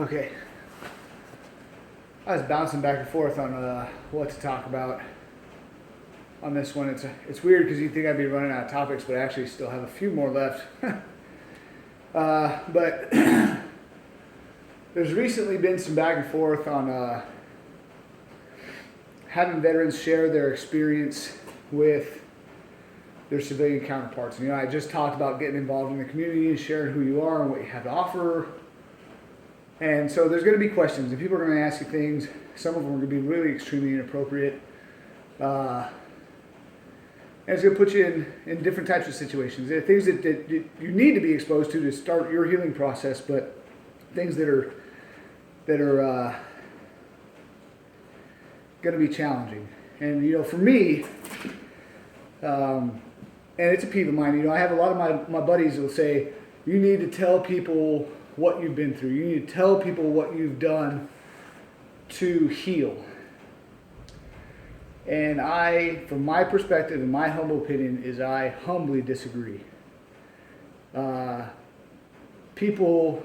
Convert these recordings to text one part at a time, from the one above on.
Okay. I was bouncing back and forth on what to talk about on this one. It's weird because you think I'd be running out of topics, but I actually still have a few more left. But there's recently been some back and forth on having veterans share their experience with their civilian counterparts. And, I just talked about getting involved in the community and sharing who you are and what you have to offer. And so there's going to be questions, and people are going to ask you things. Some of them are going to be really extremely inappropriate. And it's going to put you in different types of situations. There are things that you need to be exposed to start your healing process, but things that are going to be challenging. And, for me, and it's a peeve of mine, I have a lot of my buddies who will say, you need to tell people what you've been through. You need to tell people what you've done to heal. And from my perspective and my humble opinion, is I humbly disagree. People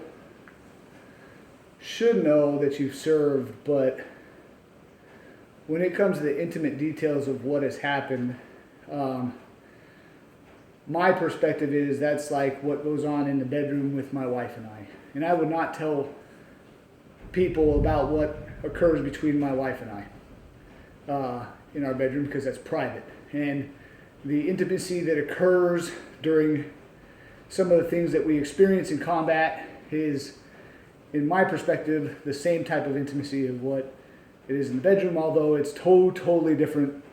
should know that you've served, but when it comes to the intimate details of what has happened, my perspective is that's like what goes on in the bedroom with my wife and I. And I would not tell people about what occurs between my wife and I in our bedroom, because that's private. And the intimacy that occurs during some of the things that we experience in combat is, in my perspective, the same type of intimacy of what it is in the bedroom, although it's totally different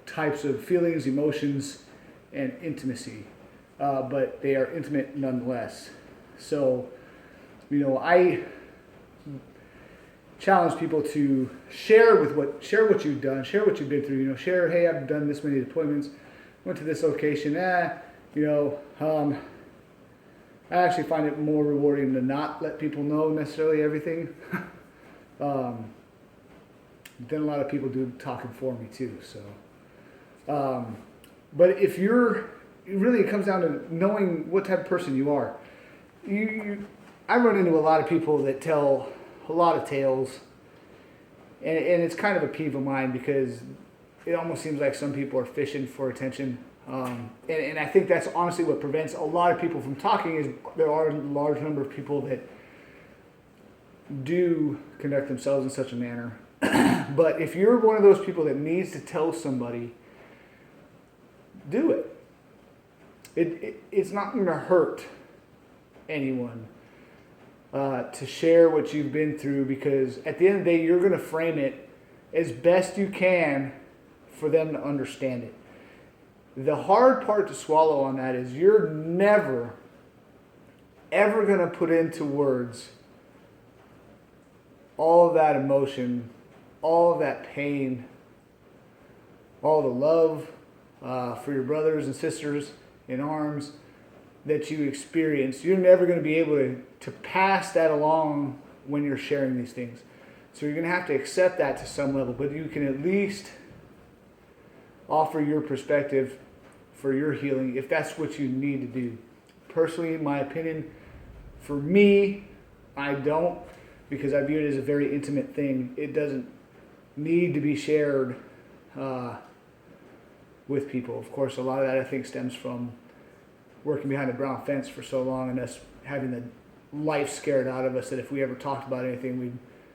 types of feelings, emotions, and intimacy. But they are intimate nonetheless. So, I challenge people to share what you've done, share what you've been through. Share, hey, I've done this many deployments, went to this location. I actually find it more rewarding to not let people know necessarily everything. Then a lot of people do talking for me too. So, but if it comes down to knowing what type of person you are. I run into a lot of people that tell a lot of tales, and it's kind of a peeve of mine because it almost seems like some people are fishing for attention. And I think that's honestly what prevents a lot of people from talking, is there are a large number of people that do conduct themselves in such a manner. But if you're one of those people that needs to tell somebody, do it. It's not going to hurt anyone to share what you've been through, because at the end of the day, you're going to frame it as best you can for them to understand it. The hard part to swallow on that is you're never, ever going to put into words all of that emotion, all of that pain, all the love for your brothers and sisters in arms that you experience. You're never going to be able to pass that along when you're sharing these things. So you're going to have to accept that to some level, but you can at least offer your perspective for your healing if that's what you need to do. Personally, in my opinion, for me, I don't, because I view it as a very intimate thing. It doesn't need to be shared with people. Of course, a lot of that I think stems from working behind the brown fence for so long and us having the life scared out of us that if we ever talked about anything, we'd